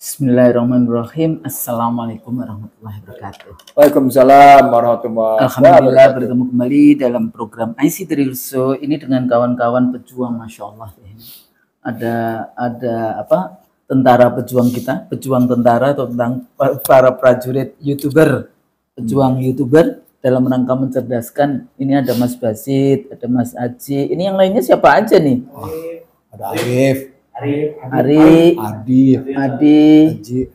Bismillahirrahmanirrahim. Assalamualaikum warahmatullahi wabarakatuh. Waalaikumsalam warahmatullahi Alhamdulillah wabarakatuh. bertemu kembali dalam program IC Trilso ini dengan kawan-kawan pejuang, masya Allah. Ada apa? Tentara pejuang kita, pejuang tentara atau tentang para prajurit YouTuber, pejuang YouTuber dalam rangka mencerdaskan. Ini ada Mas Basit, ada Mas Aji. Ini yang lainnya siapa aja nih? Ada Arif, Ari, Adi, Adi,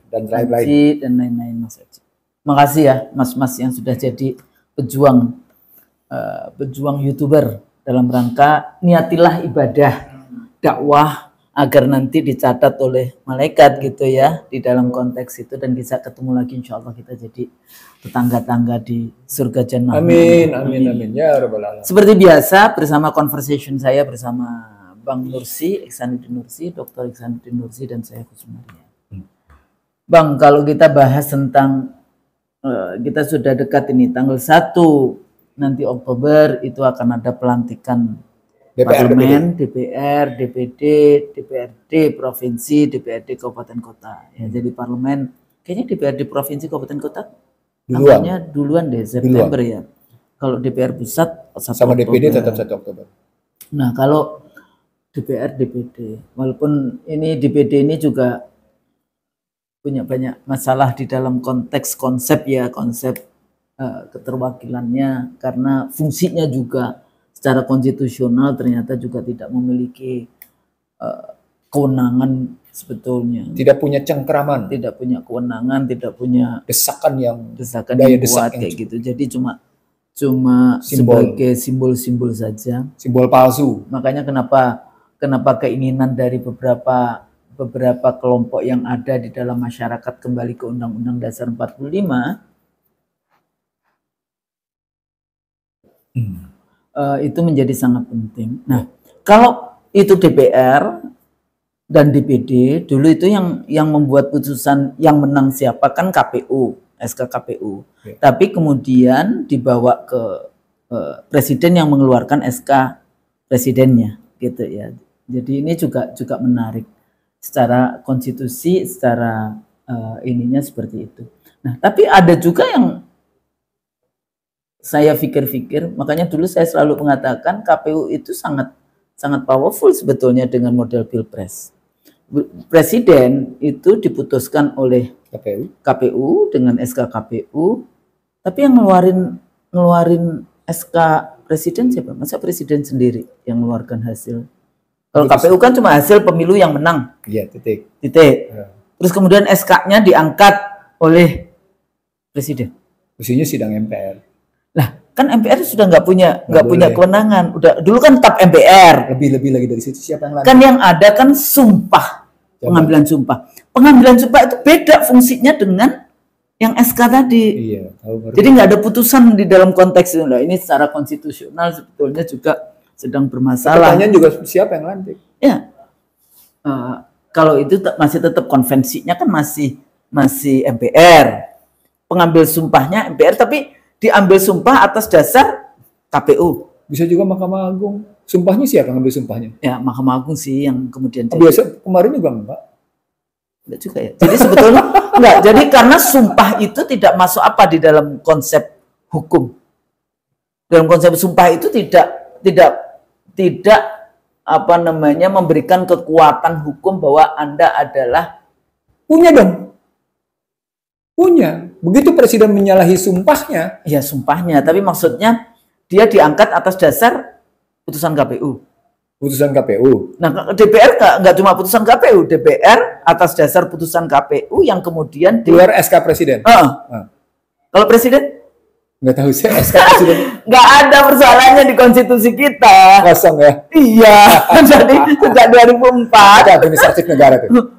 dan lain-lain. Aji, dan lain-lain Mas Aji. Makasih ya Mas-mas yang sudah jadi pejuang pejuang YouTuber dalam rangka niatilah ibadah dakwah agar nanti dicatat oleh malaikat gitu ya di dalam konteks itu, dan bisa ketemu lagi insya Allah kita jadi tetangga-tangga di surga jannah. Amin, amin, amin ya rabbal alamin. Seperti biasa bersama conversation saya bersama Bang Nursi, Iksanuddin Nursi, Dr. Iksanuddin Nursi, dan saya Kusmaria. Bang, kalau kita bahas tentang kita sudah dekat ini tanggal 1 nanti Oktober itu akan ada pelantikan parlemen, DPR, DPD, DPRD provinsi, DPRD kabupaten kota. Ya, jadi parlemen kayaknya DPRD provinsi kabupaten kota duluan deh, September ya. Kalau DPR pusat sama DPD tetap 1 Oktober. Nah, kalau DPR, DPD, walaupun ini DPD ini juga punya banyak masalah di dalam konteks konsep keterwakilannya, karena fungsinya juga secara konstitusional ternyata juga tidak memiliki kewenangan sebetulnya. Tidak punya cengkeraman. Tidak punya kewenangan, tidak punya desakan yang kuat kayak gitu. Jadi cuma sebagai simbol-simbol saja. Simbol palsu. Makanya kenapa keinginan dari beberapa kelompok yang ada di dalam masyarakat kembali ke Undang-Undang Dasar 45 itu menjadi sangat penting. Nah, kalau itu DPR dan DPD dulu itu yang membuat putusan yang menang siapa kan KPU, SK KPU. Tapi kemudian dibawa ke presiden yang mengeluarkan SK presidennya gitu ya. Jadi ini juga menarik secara konstitusi, secara ininya seperti itu. Nah, tapi ada juga yang saya pikir-pikir, makanya dulu saya selalu mengatakan KPU itu sangat powerful sebetulnya dengan model Pilpres. Presiden itu diputuskan oleh KPU dengan SK KPU, tapi yang ngeluarin SK presiden siapa? Masa presiden sendiri yang mengeluarkan hasil? Kalau KPU kan cuma hasil pemilu yang menang. Iya, titik. Ya. Terus kemudian SK-nya diangkat oleh presiden. Mestinya sidang MPR. Lah, kan MPR sudah nggak punya kewenangan. Udah dulu kan TAP MPR. Lebih lagi dari situ siapa yang lanjut? Kan yang ada kan sumpah, pengambilan sumpah. Pengambilan sumpah itu beda fungsinya dengan yang SK tadi. Iya, jadi nggak ada putusan di dalam konteks itu. Nah, ini secara konstitusional sebetulnya juga sedang bermasalah. Pertanyaan juga siapa yang lantik? Ya, kalau itu masih tetap konvensinya kan masih MPR. Pengambil sumpahnya MPR, tapi diambil sumpah atas dasar KPU. Bisa juga Mahkamah Agung. Sumpahnya siapa yang ambil sumpahnya? Ya, Mahkamah Agung sih yang kemudian. Biasa kemarin juga enggak juga ya. Jadi sebetulnya enggak. Jadi karena sumpah itu tidak masuk apa di dalam konsep hukum. Dalam konsep sumpah itu tidak memberikan kekuatan hukum bahwa Anda adalah punya dong. Punya. Begitu presiden menyalahi sumpahnya. Ya, sumpahnya, tapi maksudnya dia diangkat atas dasar putusan KPU. Putusan KPU. Nah, DPR nggak cuma putusan KPU, DPR atas dasar putusan KPU yang kemudian keluar SK presiden. Kalau presiden nggak tahu saya SK presiden. Nggak ada persoalannya di konstitusi kita. Kosong ya? Iya. Jadi sejak 2004. Ada administratif negara tuh.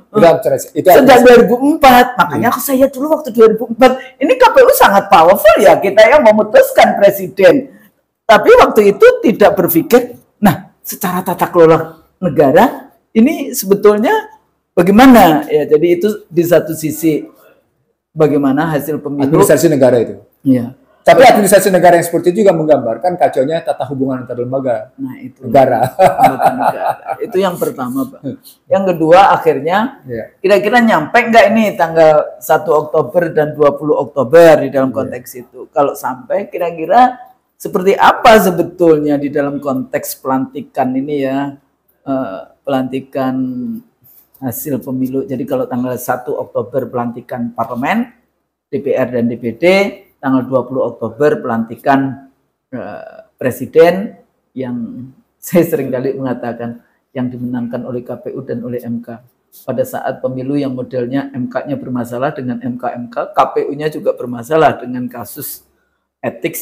Itu sejak 2004. Makanya saya dulu waktu 2004 ini KPU sangat powerful ya, kita yang memutuskan presiden. Tapi waktu itu tidak berpikir, nah secara tata kelola negara ini sebetulnya bagaimana ya. Jadi itu di satu sisi bagaimana hasil pemilu administrasi negara itu. Iya. Tapi administrasi negara yang seperti itu juga menggambarkan kacaunya tata hubungan antar lembaga negara. Itu yang pertama, Pak. Yang kedua, akhirnya kira-kira nyampe nggak ini tanggal 1 Oktober dan 20 Oktober di dalam konteks itu? Kalau sampai, kira-kira seperti apa sebetulnya di dalam konteks pelantikan ini ya, pelantikan hasil pemilu. Jadi kalau tanggal 1 Oktober pelantikan parlemen, DPR dan DPD, tanggal 20 Oktober pelantikan presiden yang saya seringkali mengatakan yang dimenangkan oleh KPU dan oleh MK. Pada saat pemilu yang modelnya MK-nya bermasalah dengan MK-MK, KPU-nya juga bermasalah dengan kasus etik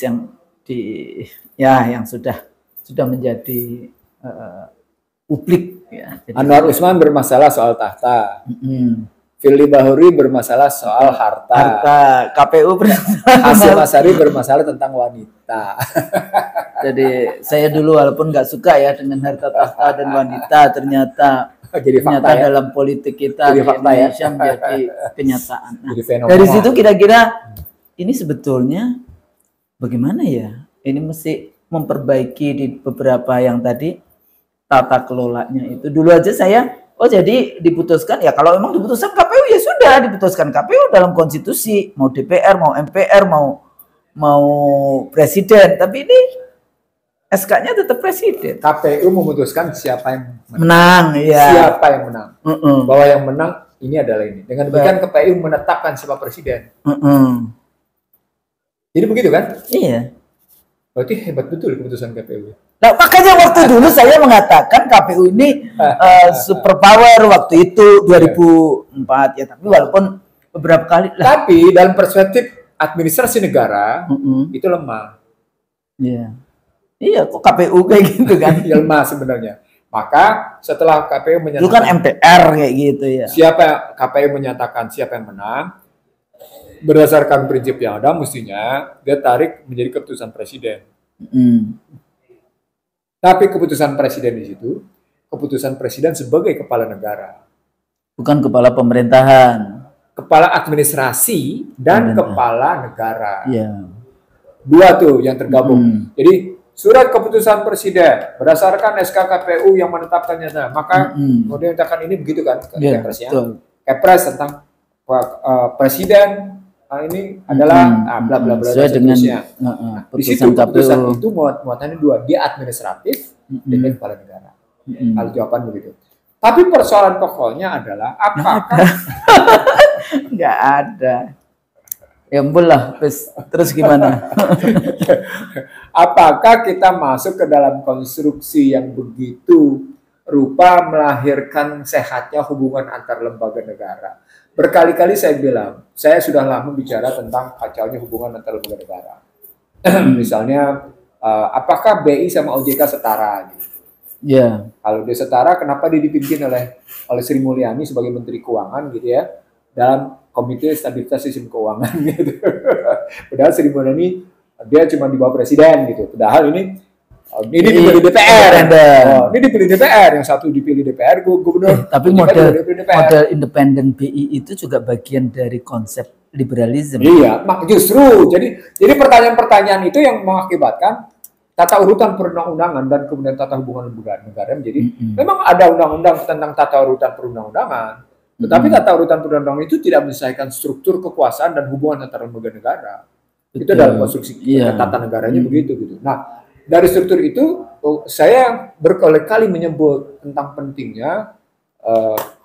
yang sudah menjadi publik. Ya. Jadi, Anwar Usman bermasalah soal tahta. Firly Bahuri bermasalah soal harta. KPU Hasyim Asyari bermasalah tentang wanita. Jadi saya dulu walaupun nggak suka ya dengan harta tahta dan wanita, ternyata dalam politik kita di Indonesia menjadi kenyataan. Nah, dari situ kira-kira ini sebetulnya bagaimana ya? Ini mesti memperbaiki di beberapa yang tadi tata kelolanya itu. Dulu aja saya jadi diputuskan ya, kalau memang diputuskan KPU ya sudah diputuskan KPU dalam konstitusi, mau DPR, mau MPR, mau presiden, tapi ini SK-nya tetap presiden. KPU memutuskan siapa yang menang, ya. Siapa yang menang. Bahwa yang menang ini adalah ini. Dengan demikian KPU menetapkan siapa presiden. Jadi begitu kan? Iya. Berarti hebat betul keputusan KPU. Nah, makanya waktu dulu saya mengatakan KPU ini super power waktu itu 2004 ya, tapi walaupun beberapa kali lah. Tapi dalam perspektif administrasi negara itu lemah. Iya. Iya, kok KPU kayak gitu kan? Lemah sebenarnya. Maka setelah KPU menyatakan itu kan MPR kayak gitu ya. Siapa KPU menyatakan siapa yang menang, berdasarkan prinsip yang ada mestinya dia tarik menjadi keputusan presiden. Tapi keputusan presiden di situ, keputusan presiden sebagai kepala negara. Bukan kepala pemerintahan. Kepala administrasi dan kepala negara. Iya. Dua tuh yang tergabung. Jadi surat keputusan presiden berdasarkan SK KPU yang menetapkannya. Nah, maka kemudian katakan ini begitu kan Kepresnya. Kepres tentang presiden ini adalah bla bla bla seterusnya. Di situ keputusan itu muatannya dua, dia administratif dan dia kepala negara. Kalau jawaban begitu. Tapi persoalan pokoknya adalah apakah nggak ada. Ya lah, terus gimana? Apakah kita masuk ke dalam konstruksi yang begitu rupa melahirkan sehatnya hubungan antar lembaga negara? Berkali-kali saya bilang, saya sudah lama bicara tentang kacaunya hubungan antar lembaga negara. Misalnya, apakah BI sama OJK setara? Gitu. Yeah. Kalau dia setara, kenapa dia dipimpin oleh Sri Mulyani sebagai Menteri Keuangan gitu ya, dalam Komite Stabilitas Sistem Keuangan gitu. Padahal Sri Mulyani dia cuma di bawah presiden gitu. Padahal ini dipilih DPR. Ini dipilih DPR, yang satu dipilih DPR, gubernur. Tapi model independen BI itu juga bagian dari konsep liberalisme. Iya, justru. Jadi pertanyaan-pertanyaan itu yang mengakibatkan tata urutan perundang-undangan dan kemudian tata hubungan negara menjadi memang ada undang-undang tentang tata urutan perundang-undangan. Tetapi tata urutan perundang-undangan itu tidak menyelesaikan struktur kekuasaan dan hubungan antar lembaga negara. Itu dalam konstruksi tata negaranya begitu gitu. Nah, dari struktur itu, saya berkali-kali menyebut tentang pentingnya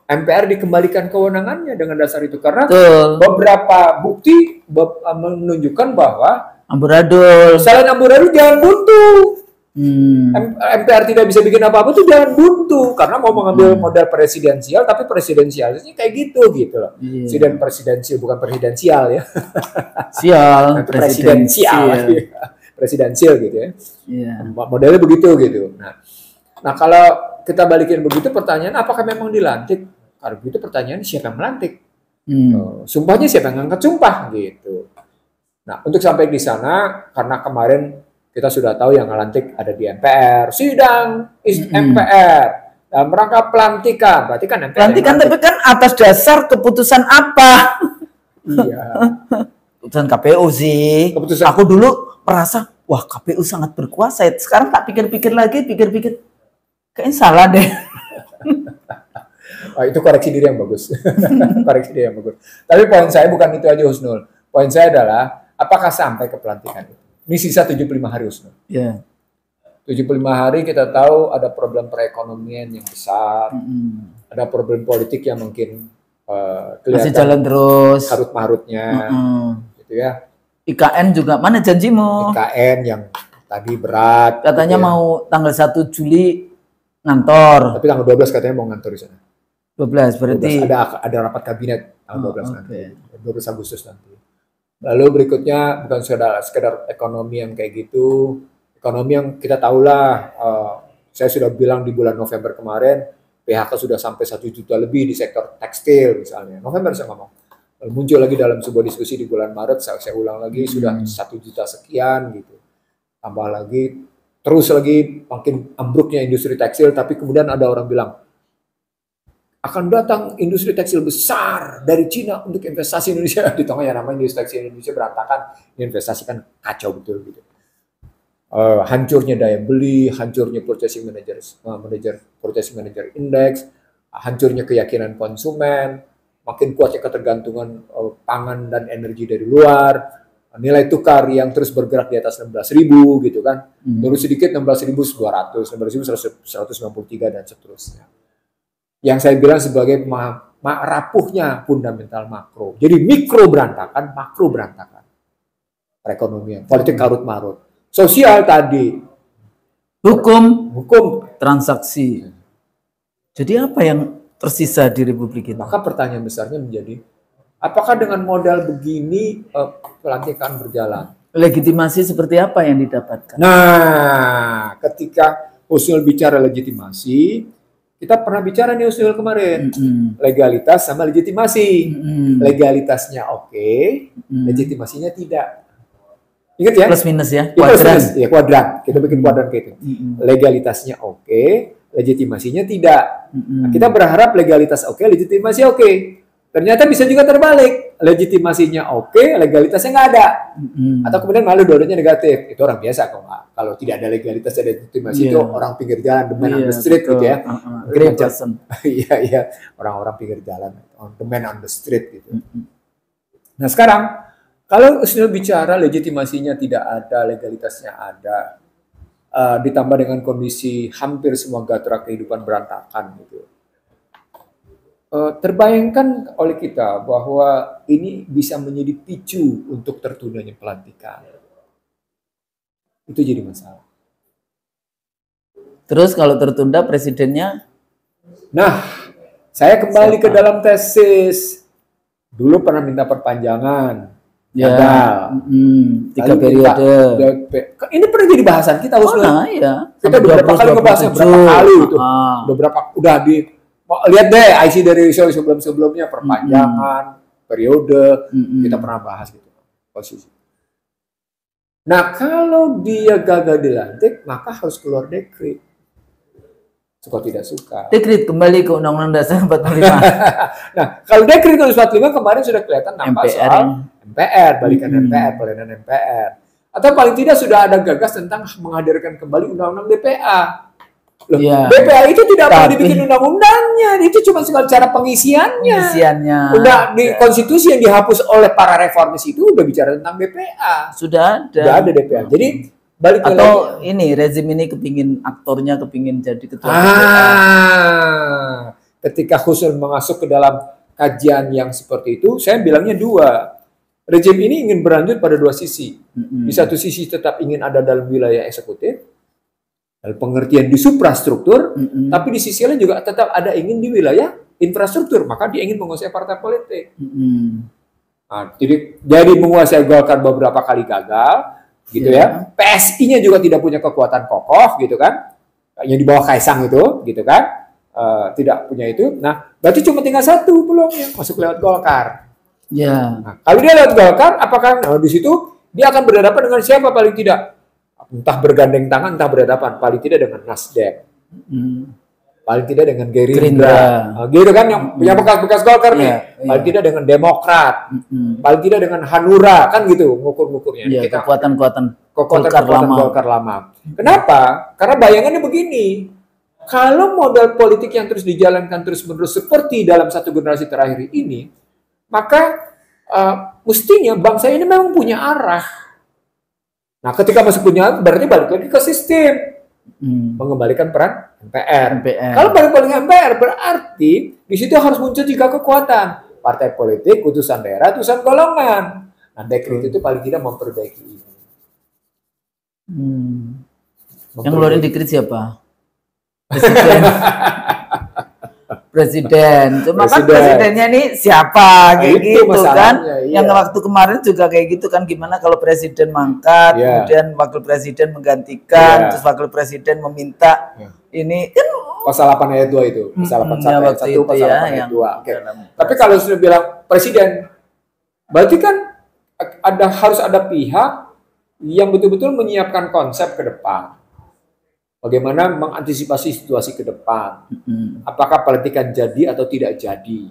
MPR dikembalikan kewenangannya dengan dasar itu. Karena beberapa bukti menunjukkan bahwa amburadul. Selain amburadul jangan buntu. MPR tidak bisa bikin apa-apa tuh jangan buntu. Karena mau mengambil model presidensial, tapi presidensialnya kayak gitu loh. Presidensial bukan presidensial ya. Presidensial. Presidensial gitu ya. Modelnya begitu gitu. Nah kalau kita balikin begitu pertanyaan apakah memang dilantik? Kalau begitu pertanyaan siapa yang melantik? Sumpahnya siapa yang ngangkat sumpah gitu. Nah untuk sampai di sana karena kemarin kita sudah tahu yang melantik ada di MPR, sidang MPR dalam rangka pelantikan. Berarti kan MPR pelantikan tapi kan atas dasar keputusan apa? Iya. keputusan KPU sih. Keputusan. Aku dulu merasa, wah KPU sangat berkuasa. Sekarang tak pikir-pikir lagi, kayaknya salah deh. Itu koreksi diri yang bagus. Koreksi diri yang bagus. Tapi poin saya bukan itu aja, Husnul. Poin saya adalah, apakah sampai ke pelantikan itu? Ini sisa 75 hari, Husnul. Yeah. 75 hari kita tahu ada problem perekonomian yang besar, ada problem politik yang mungkin kelihatan masih jalan terus, karut-marutnya, gitu ya. IKN juga, mana janjimu? IKN yang tadi berat. Katanya gitu ya. mau tanggal 1 Juli ngantor. Tapi tanggal 12 katanya mau ngantor di sana. 12 berarti. 12, ada rapat kabinet tanggal 12 nanti. 12 Agustus nanti. Lalu berikutnya bukan sekedar ekonomi yang kayak gitu. Ekonomi yang kita tahulah, saya sudah bilang di bulan November kemarin, PHK sudah sampai 1 juta lebih di sektor tekstil misalnya. November saya ngomong. Lalu muncul lagi dalam sebuah diskusi di bulan Maret, saya ulang lagi, sudah 1 juta sekian gitu. Tambah lagi, terus lagi makin ambruknya industri tekstil, tapi kemudian ada orang bilang, akan datang industri tekstil besar dari Cina untuk investasi Indonesia. Di tengahnya namanya industri tekstil Indonesia berantakan, investasi kan kacau betul gitu. Hancurnya daya beli, hancurnya purchasing manager index, hancurnya keyakinan konsumen, makin kuatnya ketergantungan pangan dan energi dari luar, nilai tukar yang terus bergerak di atas 16.000 gitu kan, turun sedikit 16.200, 16.193 dan seterusnya. Yang saya bilang sebagai rapuhnya fundamental makro. Jadi mikro berantakan, makro berantakan. Perekonomian, politik karut-marut. Sosial tadi. Hukum, transaksi. Jadi apa yang tersisa di Republik ini? Maka pertanyaan besarnya menjadi, apakah dengan modal begini pelantikan berjalan? Legitimasi seperti apa yang didapatkan? Nah, ketika Husnul bicara legitimasi, kita pernah bicara nih Husnul kemarin, legalitas sama legitimasi. Legalitasnya oke, legitimasinya tidak. Ingat ya? Plus minus ya, kuadran. Ya, kuadran. Kita bikin kuadran kayak itu. Legalitasnya oke, legitimasinya tidak. Nah, kita berharap legalitas oke, legitimasi oke. Ternyata bisa juga terbalik. Legitimasinya oke, legalitasnya nggak ada. Atau kemudian malah dua-duanya negatif. Itu orang biasa kok. Kalau tidak ada legalitas dan legitimasi itu orang pinggir jalan, the man on the street gitu ya. Great person. Iya. Orang-orang pinggir jalan, the man on the street gitu. Nah sekarang, kalau Husnul bicara legitimasinya tidak ada, legalitasnya ada, ditambah dengan kondisi hampir semua gatra kehidupan berantakan gitu. Terbayangkan oleh kita bahwa ini bisa menjadi picu untuk tertundanya pelantikan. Itu jadi masalah. Terus kalau tertunda presidennya? Nah, saya kembali ke dalam tesis. Dulu pernah minta perpanjangan. Ya, 3 periode. Ini pernah jadi bahasan kita. Iya. Kita beberapa kali ngebahasnya, berapa kali itu. Udah lihat deh IC dari show sebelum-sebelumnya, perpanjangan, periode, kita pernah bahas gitu, posisi. Nah, kalau dia gagal dilantik, maka harus keluar dekret. Suka tidak suka. Dekret kembali ke Undang-Undang Dasar 45. Nah, kalau dekret 45 kemarin sudah kelihatan nampak soal MPR, balikan MPR, pelayanan MPR. Atau paling tidak sudah ada gagas tentang menghadirkan kembali Undang-Undang DPA. DPA itu tidak perlu dibikin undang-undangnya, itu cuma cara pengisiannya. Udah di konstitusi yang dihapus oleh para reformis itu udah bicara tentang DPA. Sudah ada DPA. Jadi balik atau lagi. Ini rezim ini aktornya kepingin jadi ketua DPA. Ketika Husnul masuk ke dalam kajian yang seperti itu, saya bilangnya dua. Rezim ini ingin berlanjut pada dua sisi. Di satu sisi tetap ingin ada dalam wilayah eksekutif, dalam pengertian di suprastruktur, tapi di sisi lain juga tetap ada ingin di wilayah infrastruktur, maka dia ingin menguasai partai politik. Nah, jadi menguasai Golkar beberapa kali gagal, gitu ya. PSI-nya juga tidak punya kekuatan kokoh, gitu kan? Yang di bawah Kaisang itu, gitu kan? Tidak punya itu. Nah, berarti cuma tinggal satu peluangnya masuk lewat Golkar. Nah, kalau dia lewat Golkar, apakah di situ dia akan berhadapan dengan siapa paling tidak? Entah bergandeng tangan, entah berhadapan. Paling tidak dengan Nasdem. paling tidak dengan Gerindra. Gerindra. Gitu kan yang bekas-bekas Golkar nih. Paling tidak dengan Demokrat. Paling tidak dengan Hanura, kan gitu ngukur-ngukurnya. Iya, kekuatan-kekuatan Golkar lama. Kenapa? Karena bayangannya begini. Kalau model politik yang terus dijalankan terus-menerus seperti dalam satu generasi terakhir ini, maka mestinya bangsa ini memang punya arah. Nah, ketika masuk punya arah, berarti balik lagi ke sistem. Mengembalikan peran MPR. Kalau balik ke MPR, berarti di situ harus muncul 3 kekuatan. Partai politik, utusan daerah, utusan golongan. Nah, dekret itu paling tidak memperbaiki ini. Yang ngeluarin dekret siapa? Presiden. Cuma kan presidennya ini siapa kayak gitu kan? Yang waktu kemarin juga kayak gitu kan, gimana kalau presiden mangkat, kemudian wakil presiden menggantikan, terus wakil presiden meminta ini kan pasal 8 ayat 2 itu, pasal 8 ayat 1, pasal 8 ayat 2. Oke. Tapi kalau sudah bilang presiden, berarti kan harus ada pihak yang betul-betul menyiapkan konsep ke depan. Bagaimana mengantisipasi situasi ke depan. Apakah pelantikan jadi atau tidak jadi.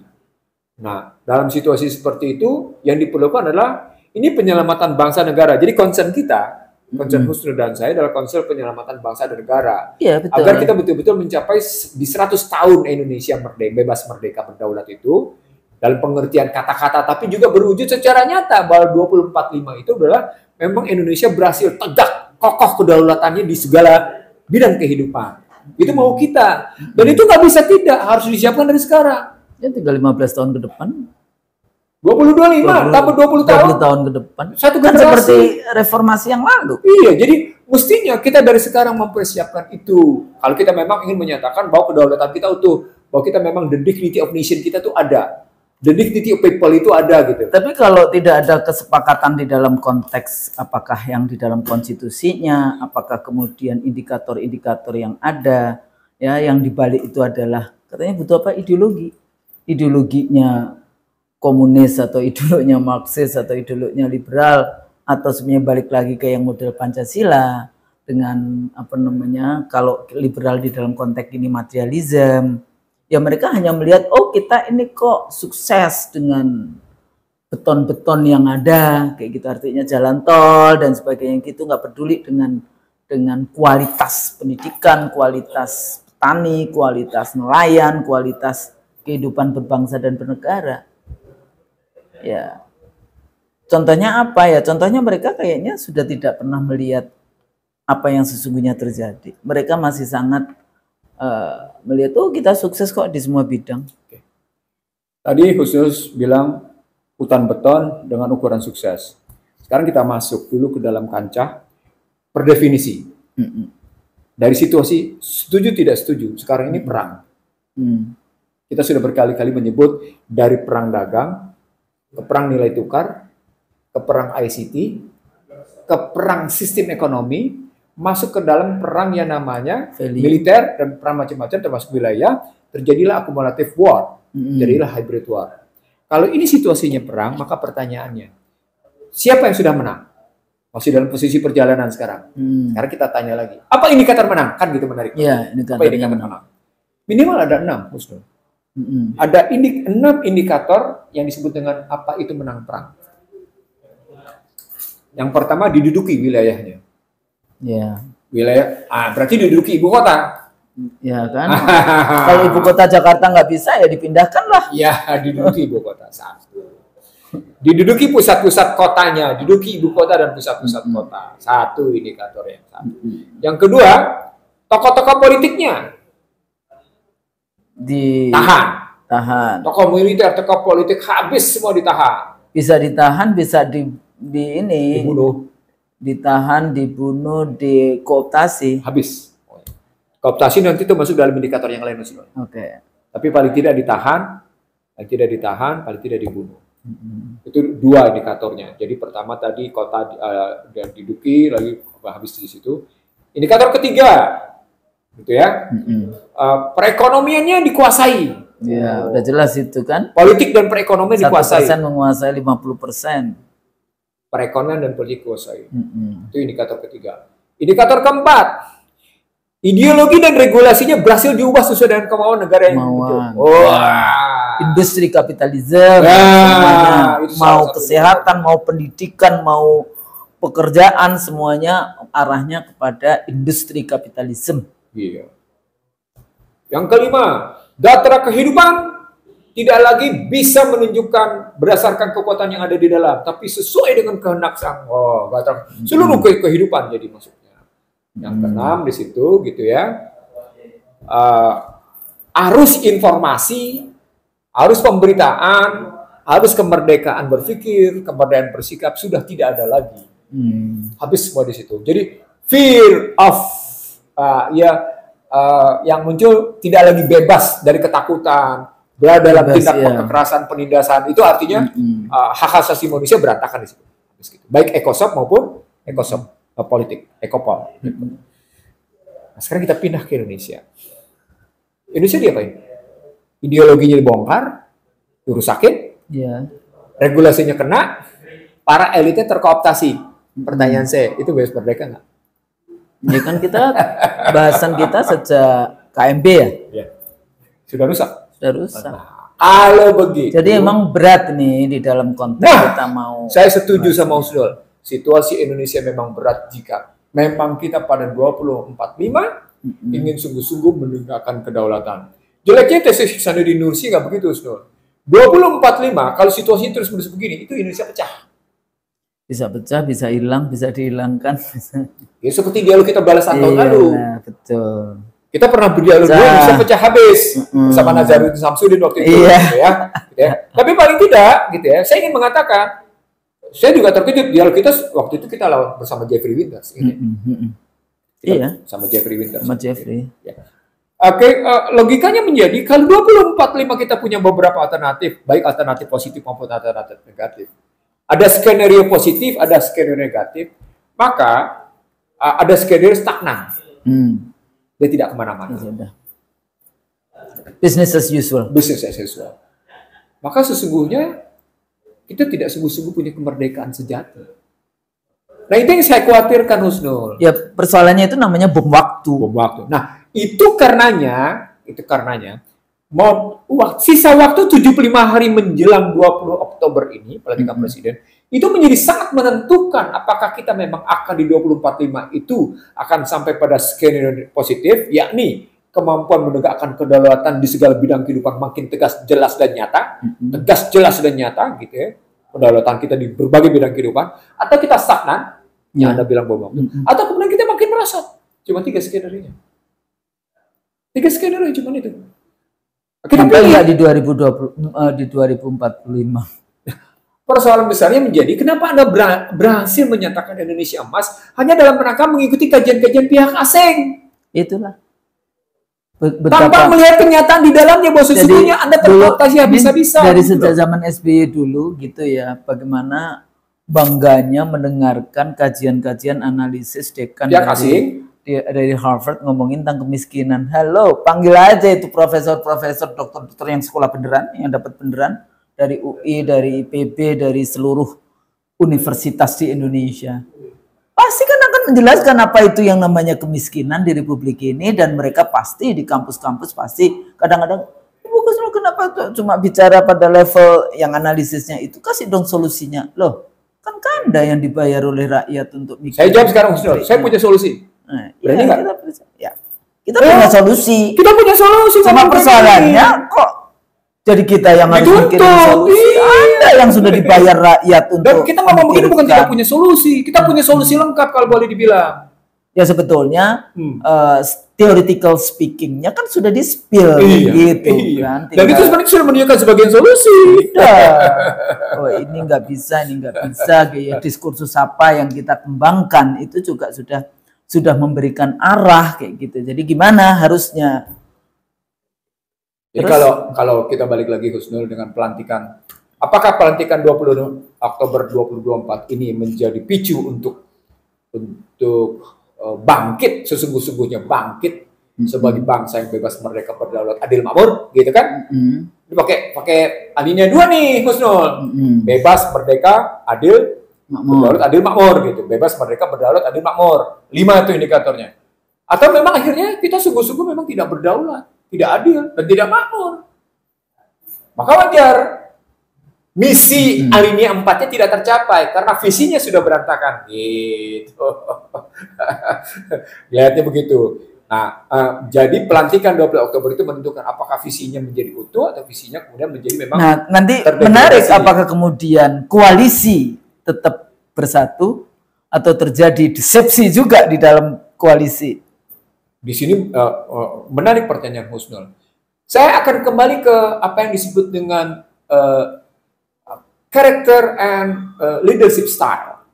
Nah, dalam situasi seperti itu, yang diperlukan adalah ini penyelamatan bangsa negara. Jadi concern kita, concern Husnul dan saya adalah concern penyelamatan bangsa dan negara. Iya, betul. Agar kita betul-betul mencapai di 100 tahun Indonesia bebas merdeka berdaulat itu, dalam pengertian kata-kata, tapi juga berwujud secara nyata bahwa 2045 itu adalah memang Indonesia berhasil tegak, kokoh kedaulatannya di segala bidang kehidupan. Itu mau kita. Dan itu nggak bisa tidak, harus disiapkan dari sekarang. Ya tinggal 15 tahun ke depan. 2025, tapi 20 tahun ke depan. Satu kan generasi. Seperti reformasi yang lalu. Iya, jadi mestinya kita dari sekarang mempersiapkan itu. Kalau kita memang ingin menyatakan bahwa kedaulatan kita utuh, bahwa kita memang the dignity of nation kita tuh ada. The dignity of people itu ada gitu. Tapi kalau tidak ada kesepakatan di dalam konteks apakah yang di dalam konstitusinya, apakah kemudian indikator-indikator yang ada, ya yang dibalik itu adalah katanya butuh apa ideologi, ideologinya komunis atau ideologinya Marxis atau ideologinya liberal atau sebenarnya balik lagi ke yang model Pancasila dengan apa namanya kalau liberal di dalam konteks ini materialisme. Ya mereka hanya melihat, oh kita ini kok sukses dengan beton-beton yang ada, kayak gitu artinya jalan tol dan sebagainya gitu, nggak peduli dengan kualitas pendidikan, kualitas petani, kualitas nelayan, kualitas kehidupan berbangsa dan bernegara. Ya, contohnya apa ya? Contohnya mereka kayaknya sudah tidak pernah melihat apa yang sesungguhnya terjadi. Mereka masih sangat melihat oh kita sukses kok di semua bidang. Tadi khusus bilang hutan beton dengan ukuran sukses. Sekarang kita masuk dulu ke dalam kancah per definisi. Dari situasi setuju tidak setuju. Sekarang ini perang. Kita sudah berkali-kali menyebut dari perang dagang ke perang nilai tukar, ke perang ICT, ke perang sistem ekonomi, masuk ke dalam perang yang namanya militer dan perang macam-macam termasuk wilayah, terjadilah akumulatif war, terjadilah hybrid war. Kalau ini situasinya perang, maka pertanyaannya, siapa yang sudah menang? Masih dalam posisi perjalanan sekarang. Sekarang kita tanya lagi, apa indikator menang? Kan gitu menarik. Ya, apa indikator menang? Minimal ada 6, Husnul. Ada 6 indikator yang disebut dengan apa itu menang perang. Yang pertama diduduki wilayahnya. Ya. Wilayah, berarti diduduki ibu kota. Ya kan. Kalau ibu kota Jakarta nggak bisa ya dipindahkan lah. Ya, diduduki ibu kota. Satu. Diduduki pusat-pusat kotanya, diduduki ibu kota dan pusat-pusat kota. Satu indikator yang satu. Yang kedua, tokoh-tokoh politiknya tahan. Tokoh militer, tokoh politik habis semua ditahan. Bisa ditahan, bisa dibunuh. Ditahan, dibunuh, dikooptasi. Habis. Kooptasi nanti itu masuk dalam indikator yang lain. Oke. Tapi paling tidak ditahan, paling tidak dibunuh. Itu 2 indikatornya. Jadi pertama tadi kota diduduki, lagi habis di situ. Indikator ketiga, gitu ya. Perekonomiannya dikuasai. Ya, udah jelas itu kan. Politik dan perekonomian dikuasai. 1% menguasai 50%. Perekonomian dan politik kuasai. Itu indikator ketiga. Indikator keempat, Ideologi dan regulasinya berhasil diubah sesuai dengan kemauan negara yang muncul. Industri kapitalisme, semuanya, mau kesehatan, mau pendidikan, mau pekerjaan, semuanya arahnya kepada industri kapitalisme. Iya. Yang kelima, data kehidupan tidak lagi bisa menunjukkan berdasarkan kekuatan yang ada di dalam, tapi sesuai dengan kehendak sang seluruh kehidupan jadi maksudnya. Yang keenam di situ gitu ya, arus informasi, arus pemberitaan, arus kemerdekaan berpikir, kemerdekaan bersikap sudah tidak ada lagi. Habis semua di situ. Jadi fear of yang muncul tidak lagi bebas dari ketakutan, berada dalam tindak kekerasan, penindasan. Itu artinya hak asasi manusia berantakan di situ. Baik ekosop maupun ekosop politik, ekopol. Nah, sekarang kita pindah ke Indonesia. Indonesia diapain? Ideologinya dibongkar, dirusakin, regulasinya kena, para elitnya terkooptasi. Pertanyaan saya, itu bebas merdeka nggak? Ya kan kita bahasan kita sejak KMB ya? Ya. Sudah rusak. Sudah rusak. Nah, kalau begitu. Jadi emang berat nih di dalam konteks kita mau. Saya setuju sama Usnul. Situasi Indonesia memang berat jika memang kita pada 2045 ingin sungguh-sungguh menegakkan kedaulatan. Jeleknya tesis Ihsanuddin Nursi nggak begitu, Usnul. 2045 kalau situasi terus menerus begini, itu Indonesia pecah. Bisa pecah, bisa hilang, bisa dihilangkan. Bisa. Ya seperti dialog kita balasan tahun lalu. Betul. Kita pernah berdialog bisa pecah habis bersama Nazaruddin Samsudin waktu itu, gitu ya. Tapi paling tidak, gitu ya. Saya ingin mengatakan, saya juga terkejut dialog kita waktu itu kita lawan bersama Jeffrey Winters. Sama Jeffrey Winters. Sama Jeffrey. Ya. Oke, logikanya menjadi kalau 2045 kita punya beberapa alternatif, baik alternatif positif maupun alternatif negatif. Ada skenario positif, ada skenario negatif, maka ada skenario stagnan. Dia tidak kemana-mana. Business as usual. Business as usual. Maka sesungguhnya kita tidak sungguh-sungguh punya kemerdekaan sejati. Nah itu yang saya khawatirkan, Husnul. Ya persoalannya itu namanya bom waktu. Bom waktu. Nah itu karenanya, sisa waktu 75 hari menjelang 20 Oktober ini, pelantikan presiden, itu menjadi sangat menentukan apakah kita memang akan di 2045 itu akan sampai pada skenario positif, yakni kemampuan menegakkan kedaulatan di segala bidang kehidupan makin tegas, jelas dan nyata, tegas, jelas dan nyata, gitu ya, kedaulatan kita di berbagai bidang kehidupan, atau kita stagnan, yang Anda bilang bom waktu, atau kemudian kita makin merosot. Cuma 3 skenario-nya. 3 skenario cuma itu. Kita pilih di 2045. Persoalan besarnya menjadi kenapa Anda berhasil menyatakan Indonesia emas hanya dalam rangka mengikuti kajian-kajian pihak asing. Itulah. Tanpa melihat kenyataan di dalamnya bahwa sesungguhnya Anda terkooptasi habis-habisan. Dari sejak zaman SBY dulu gitu ya, bagaimana bangganya mendengarkan kajian-kajian analisis dekan dari Harvard ngomongin tentang kemiskinan. Halo, panggil aja itu profesor-profesor, dokter-dokter yang sekolah beneran, yang dapat beneran, dari UI, dari IPB, dari seluruh universitas di Indonesia. Pasti kan akan menjelaskan apa itu yang namanya kemiskinan di Republik ini, dan mereka pasti di kampus-kampus pasti kadang-kadang, kenapa cuma bicara pada level yang analisisnya itu, kasih dong solusinya. Loh, kan Anda yang dibayar oleh rakyat untuk mikir. Saya jawab sekarang, saya punya solusi. Berani nggak? Kita punya solusi. Kita punya solusi. Sama persoalannya kok jadi kita yang harus mikirin solusi. Anda yang sudah dibayar rakyat untuk. Dan kita ngomong begitu bukan tidak punya solusi. Kita punya solusi lengkap kalau boleh dibilang. Ya sebetulnya theoretical speakingnya kan sudah di-spill gitu kan. Dan itu sebenarnya sudah menunjukkan sebagian solusi. Oh ini nggak bisa, kayak diskursus apa yang kita kembangkan itu juga sudah memberikan arah kayak gitu. Jadi gimana harusnya? Jadi kalau kita balik lagi Husnul dengan pelantikan, apakah pelantikan 20 Oktober 2024 ini menjadi picu untuk bangkit, sesungguh-sungguhnya bangkit sebagai bangsa yang bebas, merdeka, berdaulat, adil, makmur, gitu kan? Ini pakai alinea 2 nih, Husnul. Bebas, merdeka, adil, berdaulat, adil, makmur, gitu. Bebas, merdeka, berdaulat, adil, makmur. 5 itu indikatornya. Atau memang akhirnya kita sungguh-sungguh memang tidak berdaulat, tidak adil, dan tidak makmur. Maka wajar misi alinea 4-nya tidak tercapai karena visinya sudah berantakan. Gitu. Lihatnya begitu. Nah, jadi pelantikan 20 Oktober itu menentukan apakah visinya menjadi utuh atau visinya kemudian menjadi memang. Nah, nanti menarik apakah kemudian koalisi tetap bersatu atau terjadi decepsi juga di dalam koalisi. Di sini menarik pertanyaan Husnul. Saya akan kembali ke apa yang disebut dengan character and leadership style.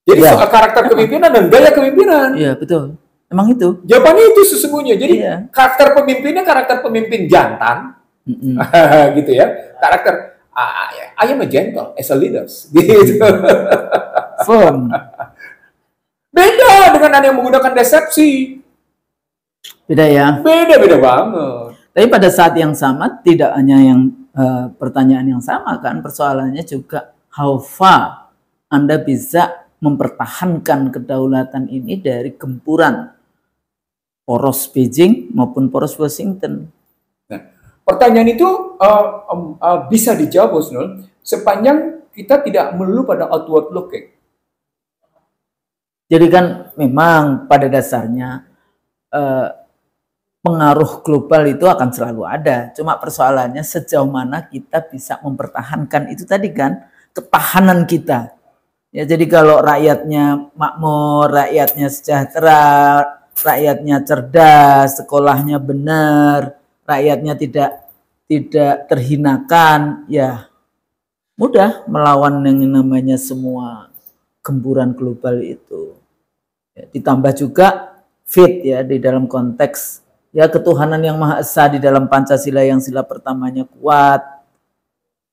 Jadi soal karakter kepemimpinan dan gaya kepemimpinan. Iya, betul. Emang itu. Jawabannya itu sesungguhnya. Jadi karakter pemimpinnya karakter pemimpin jantan. Gitu ya. Karakter I am a gentle as a leader. Gitu. Firm. Beda dengan ada yang menggunakan desepsi. Beda ya. Beda banget. Tapi pada saat yang sama tidak hanya yang pertanyaan yang sama kan, persoalannya juga how far Anda bisa mempertahankan kedaulatan ini dari gempuran poros Beijing maupun poros Washington. Nah, pertanyaan itu bisa dijawab, Husnul, sepanjang kita tidak melulu pada outward looking. Jadi kan memang pada dasarnya pengaruh global itu akan selalu ada. Cuma persoalannya sejauh mana kita bisa mempertahankan itu tadi kan, ketahanan kita. Ya, jadi kalau rakyatnya makmur, rakyatnya sejahtera, rakyatnya cerdas, sekolahnya benar, rakyatnya tidak terhinakan, ya mudah melawan yang namanya semua gempuran global itu. Ya, ditambah juga fit ya di dalam konteks ya ketuhanan yang Maha Esa di dalam Pancasila yang sila pertamanya kuat.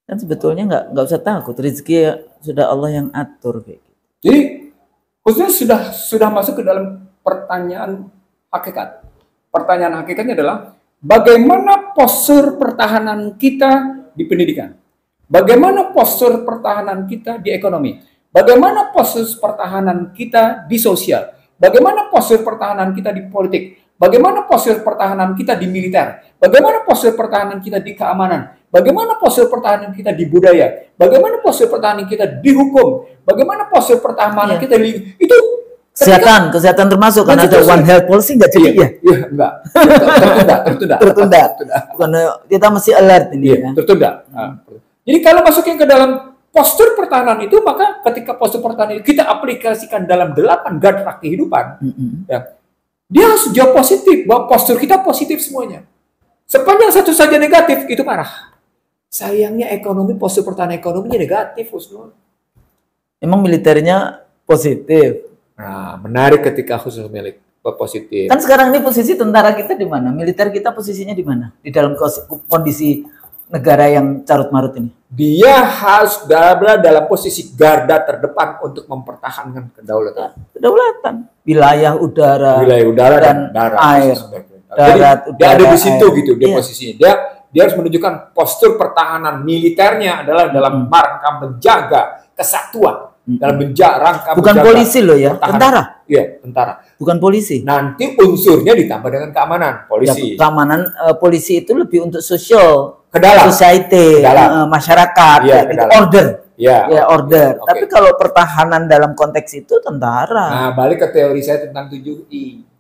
Kan sebetulnya nggak usah takut, rezeki sudah Allah yang atur kayak gitu. Jadi khususnya sudah masuk ke dalam pertanyaan hakikat. Pertanyaan hakikatnya adalah bagaimana postur pertahanan kita di pendidikan? Bagaimana postur pertahanan kita di ekonomi? Bagaimana postur pertahanan kita di sosial? Bagaimana postur pertahanan kita di politik? Bagaimana postur pertahanan kita di militer? Bagaimana postur pertahanan kita di keamanan? Bagaimana postur pertahanan kita di budaya? Bagaimana postur pertahanan kita di hukum? Bagaimana postur pertahanan kita di itu kesehatan termasuk karena ada One Health policy nggak jadi ya? Iya, enggak. Tertunda. Karena kita masih alert ini ya. Tertunda. Jadi kalau masukin ke dalam postur pertahanan itu, maka ketika postur pertahanan itu kita aplikasikan dalam 8 garda kehidupan, ya, dia harus jawab positif, bahwa postur kita positif semuanya. Sepanjang satu saja negatif, itu marah. Sayangnya ekonomi, postur pertahanan ekonominya negatif, Husnul. Emang militernya positif? Nah, menarik ketika khusus milik positif. Kan sekarang ini posisi tentara kita di mana? Militer kita posisinya di mana? Di dalam kondisi negara yang carut-marut ini. Dia harus berada dalam posisi garda terdepan untuk mempertahankan kedaulatan. Kedaulatan. Wilayah udara dan darat, air. Darat, udara, dia ada di situ air. Gitu, dia posisinya. Dia harus menunjukkan postur pertahanan militernya adalah dalam rangka menjaga kesatuan. Dalam rangka bukan polisi loh ya, pertahanan. Tentara. Iya, tentara. Bukan polisi. Nanti unsurnya ditambah dengan keamanan, polisi. Ya, keamanan polisi itu lebih untuk social, ke dalam. Society, masyarakat, ya, order. Ya, order. Okay. Tapi kalau pertahanan dalam konteks itu tentara. Nah, balik ke teori saya tentang 7I.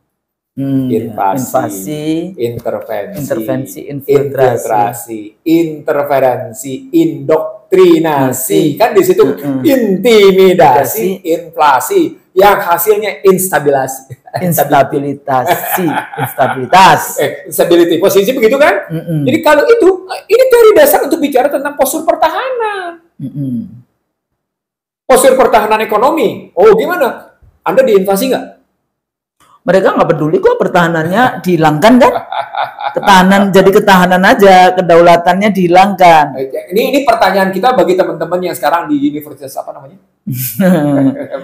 Invasi, intervensi, infiltrasi, interferensi, indoktrinasi. Kan di situ intimidasi, inflasi, yang hasilnya instabilitas. Instability. Posisi begitu kan? Jadi kalau itu, ini teori dasar untuk bicara tentang postur pertahanan. Postur pertahanan ekonomi. Oh, gimana? Anda diinvasi nggak? Mereka nggak peduli kok pertahanannya dihilangkan kan? Ketahanan aja, kedaulatannya dihilangkan. Ini pertanyaan kita bagi teman-teman yang sekarang di universitas apa namanya?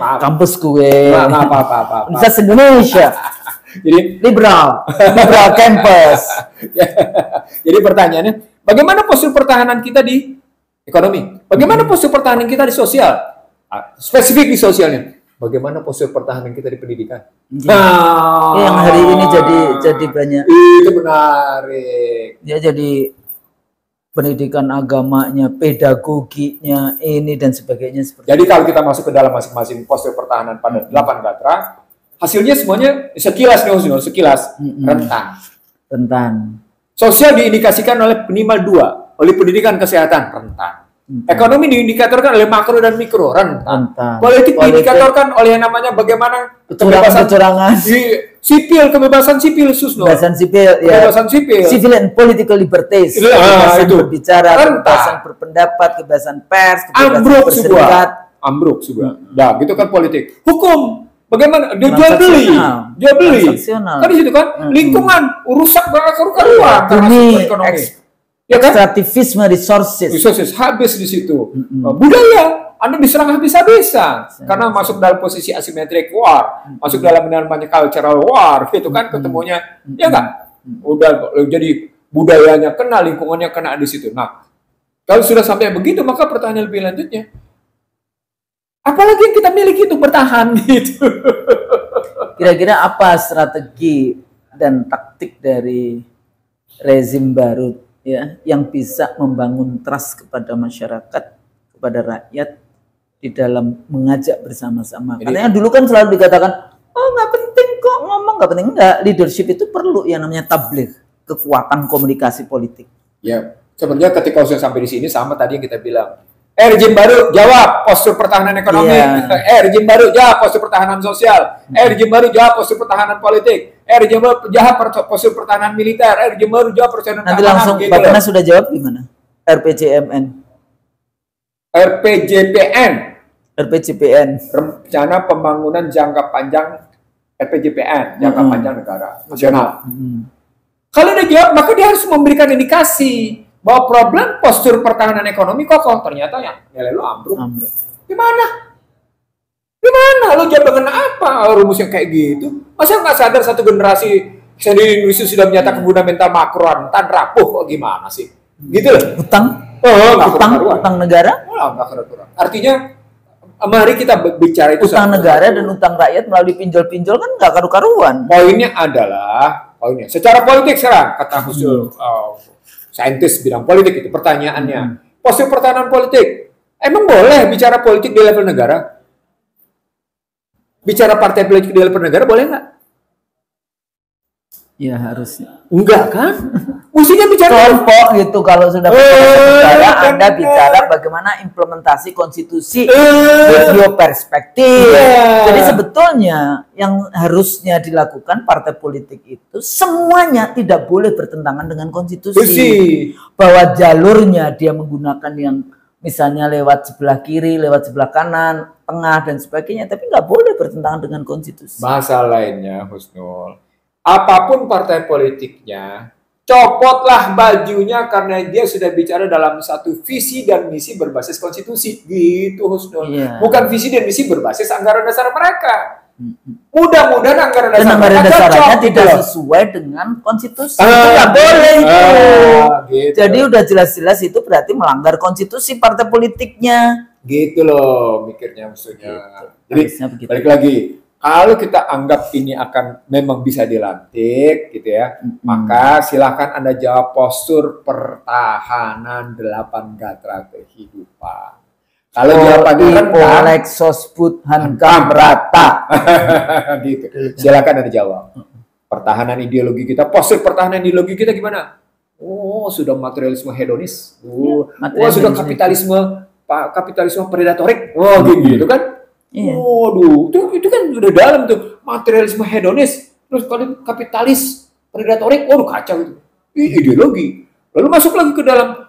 Maaf. Kampus gue. Maaf. Universitas Indonesia. Jadi liberal campus. Jadi pertanyaannya, bagaimana postur pertahanan kita di ekonomi? Bagaimana postur pertahanan kita di sosial? Spesifik di sosialnya. bagaimana postur pertahanan kita di pendidikan? Yang hari ini jadi banyak. Itu menarik. Ya jadi pendidikan agamanya, pedagoginya, ini dan sebagainya. Jadi kalau kita masuk ke dalam masing-masing postur pertahanan pada 8 gatra, hasilnya semuanya sekilas nih, sekilas rentan. Sosial diindikasikan oleh minimal 2, oleh pendidikan kesehatan rentan. Ekonomi diindikatorkan oleh makro dan mikro rentan. Politik diindikatorkan oleh yang namanya bagaimana kecurangan. Sipil, kebebasan sipil, kebebasan sipil, kebebasan sipil, civil and political liberties, kebebasan berbicara, kebebasan berpendapat, kebebasan pers, kebebasan berserikat, ambruk juga. Nah, gitu kan politik. Hukum, bagaimana? Jual beli, kan di situ kan, lingkungan, rusak karuan karena ekonomi. Ya kan? Ekstraktivisme resources habis di situ. Budaya, Anda diserang habis-habisan karena masuk dalam posisi asymmetric war, masuk dalam namanya cultural war, gitu kan ketemunya, ya kan? Udah jadi budayanya kena, lingkungannya kena di situ. Nah, kalau sudah sampai begitu, maka pertanyaan lebih lanjutnya, apalagi yang kita miliki untuk bertahan gitu. Kira-kira apa strategi dan taktik dari rezim baru ya yang bisa membangun trust kepada masyarakat, kepada rakyat di dalam mengajak bersama-sama? Karena dulu kan selalu dikatakan, oh nggak penting kok ngomong, nggak penting. Enggak, leadership itu perlu yang namanya tabligh, kekuatan komunikasi politik. Ya, sebenarnya ketika sudah sampai di sini sama tadi yang kita bilang. Rezim baru jawab postur pertahanan ekonomi. Rezim baru jawab postur pertahanan sosial. Rezim baru jawab postur pertahanan politik. Rezim baru jawab postur pertahanan militer. Rezim baru jawab pertahanan nanti langsung gitu. Bapak sudah jawab gimana? RPJMN. RPJPN. Rencana Pembangunan Jangka Panjang RPJPN, Jangka Panjang Negara Nasional. Kalau dia jawab, maka dia harus memberikan indikasi bahwa problem postur pertahanan ekonomi kokoh, ternyata yang nilai lu ambruk. Gimana? Lu jawab dengan apa rumus yang kayak gitu? Masa nggak sadar satu generasi di Indonesia sudah menyatakan fundamental makro rentan rapuh, kok gimana sih? Gitu loh. Utang negara? Artinya mari kita bicara itu utang negara dan utang rakyat melalui pinjol-pinjol kan nggak karu-karuan. Poinnya secara politik sekarang kata khusus saintis bidang politik itu pertanyaannya, postur pertahanan politik, emang boleh bicara politik di level negara? Bicara partai politik di level negara boleh nggak? Ya harusnya. Enggak kan? Mestinya bicara kelompok gitu. Kalau sudah bicara, Anda bicara bagaimana implementasi konstitusi dari perspektif. Jadi sebetulnya yang harusnya dilakukan partai politik itu semuanya tidak boleh bertentangan dengan konstitusi. Bahwa jalurnya dia menggunakan yang misalnya lewat sebelah kiri, lewat sebelah kanan, tengah dan sebagainya, tapi nggak boleh bertentangan dengan konstitusi. Bahasa lainnya, Husnul, apapun partai politiknya, copotlah bajunya karena dia sudah bicara dalam satu visi dan misi berbasis konstitusi. Gitu, Husnul. Bukan visi dan misi berbasis anggaran dasar mereka. Mudah-mudahan anggaran dasarnya tidak sesuai dengan konstitusi. Itu nggak boleh itu. Gitu. Jadi udah jelas-jelas itu berarti melanggar konstitusi partai politiknya. Gitu loh mikirnya maksudnya. Gitu. Jadi balik lagi. Kalau kita anggap ini akan memang bisa dilantik gitu ya, maka silakan Anda jawab postur pertahanan 8 gatra kehidupan. Kalau jawabannya rentan, hankam rata. Gitu. Silakan Anda jawab. Pertahanan ideologi kita, postur pertahanan ideologi kita gimana? Oh, sudah materialisme hedonis. Sudah kapitalisme predatorik. Gitu kan? Waduh, itu kan udah dalam tuh materialisme hedonis, terus kalau kapitalis predatorik, waduh kacau itu. Ideologi. Lalu masuk lagi ke dalam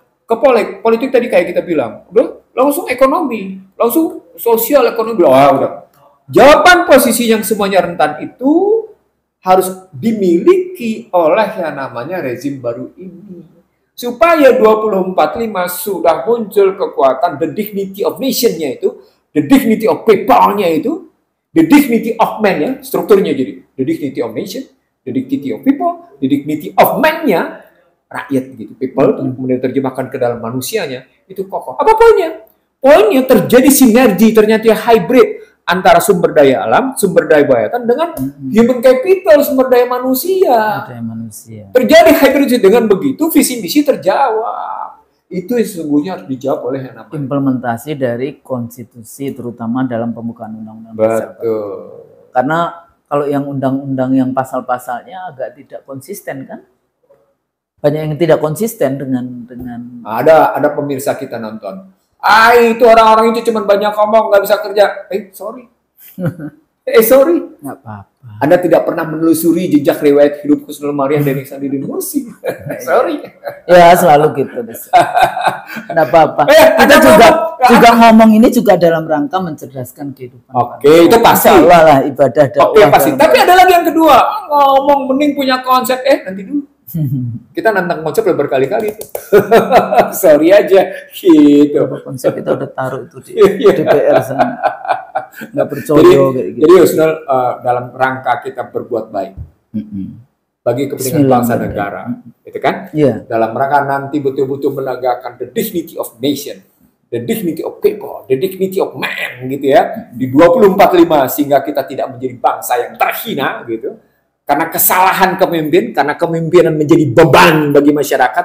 politik tadi kayak kita bilang, udah langsung ekonomi, langsung sosial ekonomi. Udah. Jawaban posisi yang semuanya rentan itu harus dimiliki oleh yang namanya rezim baru ini. Supaya 2045 sudah muncul kekuatan the dignity of nation-nya itu, the dignity of people-nya itu, the dignity of man ya, strukturnya jadi the dignity of nation, the dignity of people, the dignity of man-nya, rakyat gitu, people itu kemudian terjemahkan ke dalam manusianya, itu kokoh. Apa poinnya? Poinnya terjadi sinergi, ternyata hybrid antara sumber daya alam, sumber daya buatan dengan human capital, sumber daya manusia. Terjadi hybridisasi, dengan begitu visi misi terjawab. Itu yang sesungguhnya harus dijawab oleh yang namanya implementasi dari konstitusi, terutama dalam pembukaan undang-undang dasar. Betul. Karena kalau yang undang-undang yang pasal-pasalnya agak tidak konsisten kan? Banyak yang tidak konsisten dengan ada pemirsa kita nonton. Itu orang-orang itu cuma banyak ngomong, nggak bisa kerja. Sorry. Sorry. Nggak apa-apa. Anda tidak pernah menelusuri jejak riwayat hidup Husnul Maria dan Ihsanuddin Nursi. Sorry. Ya, selalu gitu. Nggak apa-apa. Kita juga ngomong ini juga dalam rangka mencerdaskan kehidupan. Oke, itu pasti. Allah lah ibadah dakwah. Oke, pasti. Tapi ada lagi yang kedua. Ngomong mending punya konsep. Nanti dulu. Kita nantang konsep udah berkali-kali. Sorry aja. Gitu. Konsep kita udah taruh itu di DPR sana. Nggak percaya kayak gitu. Jadi Husnul, dalam rangka kita berbuat baik bagi kepentingan bangsa negara, gitu kan? Dalam rangka nanti betul-betul menegakkan the dignity of nation, the dignity of people, the dignity of man, gitu ya, di 2045, sehingga kita tidak menjadi bangsa yang terhina, gitu. Karena kesalahan pemimpin, karena kepemimpinan menjadi beban bagi masyarakat,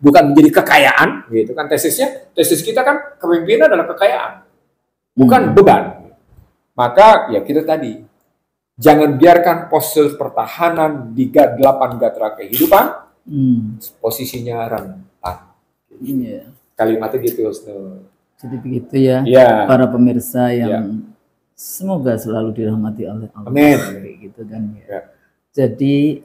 bukan menjadi kekayaan, gitu kan? Tesis kita kan kepemimpinan adalah kekayaan, bukan beban. Maka ya kita tadi, jangan biarkan posisi pertahanan di 8 gatra kehidupan posisinya rentan. Kalimatnya gitu, Husnul. Jadi begitu ya, para pemirsa yang semoga selalu dirahmati oleh Allah. Amin. Gitu kan ya. Jadi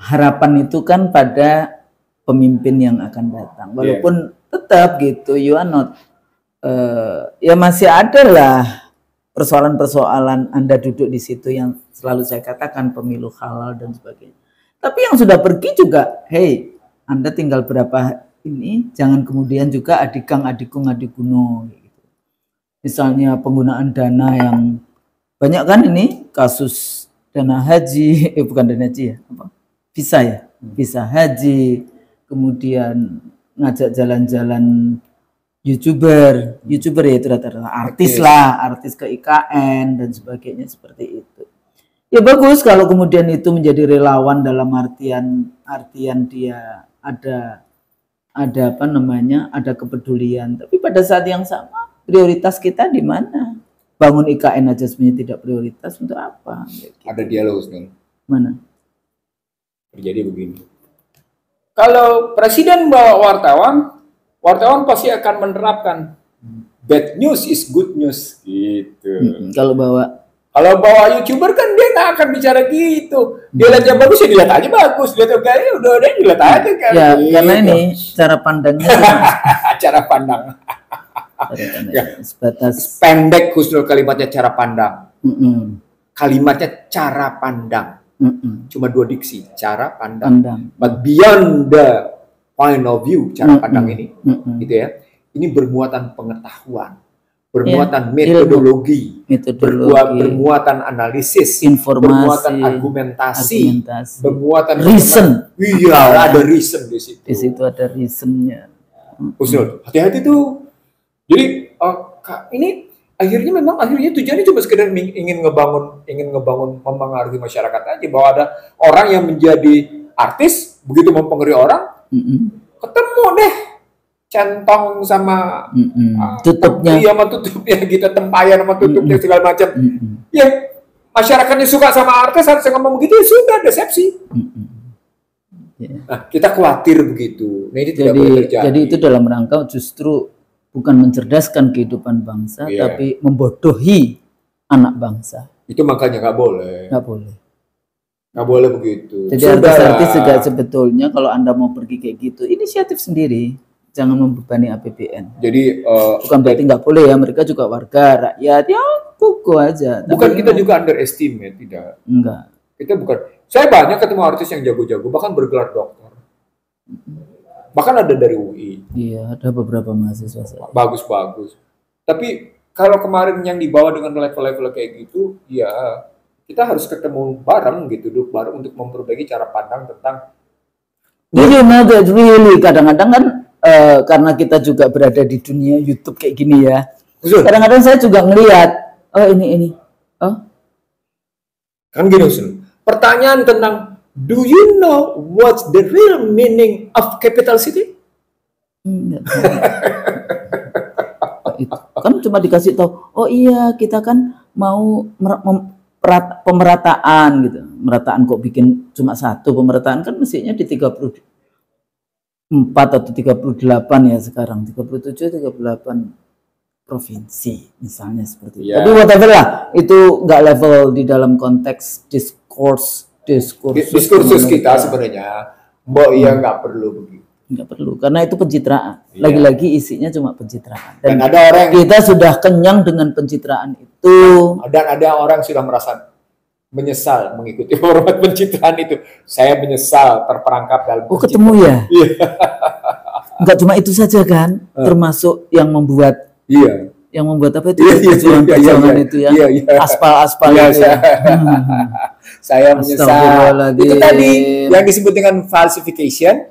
harapan itu kan pada pemimpin yang akan datang. Walaupun tetap gitu, you are not, ya masih ada lah persoalan-persoalan Anda duduk di situ yang selalu saya katakan pemilu halal dan sebagainya. Tapi yang sudah pergi juga, hey, Anda tinggal berapa ini, jangan kemudian juga adikang adikung adikuno. Gitu. Misalnya penggunaan dana yang banyak kan ini kasus dana haji, bukan dana haji ya, apa? Visa ya, visa haji, kemudian ngajak jalan-jalan YouTuber ya itu rata-rata artis lah, artis ke IKN dan sebagainya seperti itu. Ya bagus kalau kemudian itu menjadi relawan dalam artian dia ada apa namanya, ada kepedulian. Tapi pada saat yang sama prioritas kita di mana? Bangun IKN aja sebenarnya tidak prioritas, untuk apa? Gitu. Ada dialog nih. Mana? Terjadi begini. Kalau presiden bawa wartawan pasti akan menerapkan bad news is good news gitu. Kalau bawa YouTuber kan dia nggak akan bicara gitu. Dia lihat yang bagus ya dilihat aja bagus, lihat gaya udah dilihat aja kan. Ya, gitu. Karena ini cara pandangnya cara pandang. Sebatas pendek Husnul kalimatnya cara pandang. Kalimatnya cara pandang. Cuma 2 diksi, cara pandang. But beyond the point of view, cara pandang ini, gitu ya. Ini bermuatan pengetahuan, bermuatan metodologi, bermuatan analisis, informasi, bermuatan argumentasi, bermuatan reason. Iya, ada reason di situ. Di situ ada reasonnya. Husnul, hati-hati tuh. Jadi ini akhirnya tujuannya cuma sekedar ingin ngebangun mempengaruhi masyarakat aja, bahwa ada orang yang menjadi artis, begitu mempengaruhi orang, ketemu deh centong sama tutupnya, sama tutupnya gitu, tempayan sama tutupnya segala macam. Ya masyarakatnya suka sama artis, harus ngomong begitu, ya sudah resepsi. Nah, kita khawatir begitu. Nah, ini tidak boleh terjadi. Jadi itu dalam rangka justru bukan mencerdaskan kehidupan bangsa, tapi membodohi anak bangsa. Itu makanya nggak boleh. Nggak boleh begitu. Jadi artis-artis juga sebetulnya kalau Anda mau pergi kayak gitu, inisiatif sendiri, jangan membebani APBN. Jadi bukan berarti nggak boleh ya, mereka juga warga rakyat, ya kuku aja. Bukan kita juga underestimate, tidak. Enggak. Kita bukan. Saya banyak ketemu artis yang jago-jago, bahkan bergelar dokter. Bahkan ada dari UI. Iya, ada beberapa mahasiswa saya. Bagus-bagus. Tapi kalau kemarin yang dibawa dengan level-level kayak gitu, ya kita harus ketemu bareng gitu, duduk bareng untuk memperbaiki cara pandang tentang. Really, kadang-kadang kan karena kita juga berada di dunia YouTube kayak gini ya. Kadang-kadang saya juga ngelihat Oh ini. Oh. Kan gini Ustaz. Pertanyaan tentang do you know what's the real meaning of capital city? Enggak. Itu kan cuma dikasih tahu, oh iya kita kan mau pemerataan gitu. Pemerataan kok bikin cuma satu, pemerataan kan mestinya di 34 atau 38 ya sekarang, 37 38 provinsi misalnya seperti itu. Tapi whatever lah, itu nggak level di dalam konteks diskursus kita sebenarnya. Mbok ya nggak perlu begitu. Nggak perlu, karena itu pencitraan. Lagi-lagi isinya cuma pencitraan. Dan ada orang kita sudah kenyang dengan pencitraan itu. Dan ada orang sudah merasa menyesal mengikuti format pencitraan itu. Saya menyesal terperangkap dalam ketemu ya? Nggak cuma itu saja kan, termasuk yang membuat yang membuat apa itu perjuangan itu ya, aspal itu ya. Saya menyesal. Itu tadi yang disebut dengan falsification,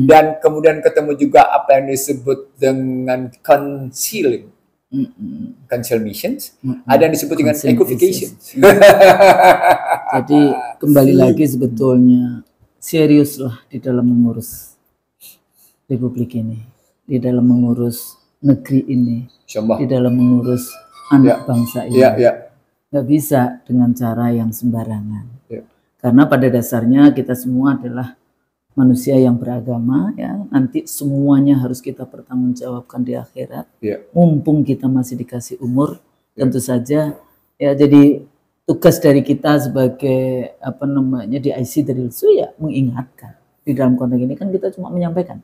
dan kemudian ketemu juga apa yang disebut dengan concealing, concealmissions, ada yang disebut dengan equivocation. Jadi kembali lagi sebetulnya seriuslah di dalam mengurus Republik ini, di dalam mengurus negeri ini, di dalam mengurus anak bangsa ini. Nggak bisa dengan cara yang sembarangan. Karena pada dasarnya kita semua adalah manusia yang beragama, ya. Nanti semuanya harus kita pertanggungjawabkan di akhirat. Mumpung kita masih dikasih umur, tentu saja ya. Jadi tugas dari kita sebagai di IC Daril Su ya mengingatkan. Di dalam konteks ini kan kita cuma menyampaikan,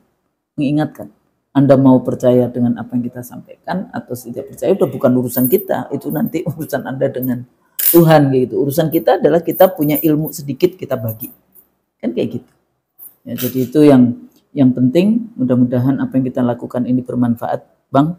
mengingatkan. Anda mau percaya dengan apa yang kita sampaikan atau tidak percaya, udah bukan urusan kita. Itu nanti urusan Anda dengan Tuhan gitu. Urusan kita adalah kita punya ilmu sedikit, kita bagi. Kan kayak gitu. Ya, jadi itu yang penting. Mudah-mudahan apa yang kita lakukan ini bermanfaat, Bang.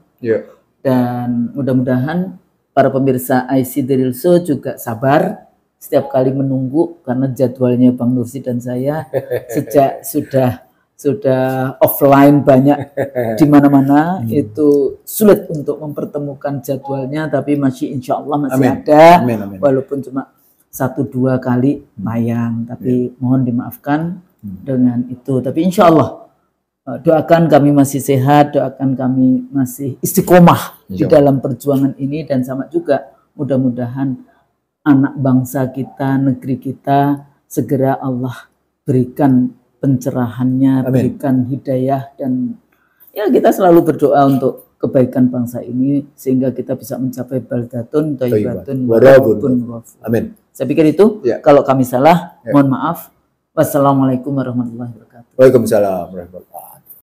Dan mudah-mudahan para pemirsa IC Daril Su juga sabar setiap kali menunggu, karena jadwalnya Bang Nursi dan saya sejak sudah offline banyak di mana-mana, itu sulit untuk mempertemukan jadwalnya, tapi insya Allah masih ada. Walaupun cuma 1-2 kali tayang, tapi mohon dimaafkan dengan itu. Tapi insya Allah doakan kami masih sehat, doakan kami masih istiqomah di dalam perjuangan ini, dan sama juga mudah-mudahan anak bangsa kita, negeri kita segera Allah berikan pencerahannya, berikan hidayah, dan ya kita selalu berdoa untuk kebaikan bangsa ini sehingga kita bisa mencapai baldatun thayyibatun wa rabbun ghafur. Amin. Saya pikir itu. Kalau kami salah, mohon maaf. Wassalamualaikum warahmatullahi wabarakatuh. Waalaikumsalam warahmatullahi wabarakatuh.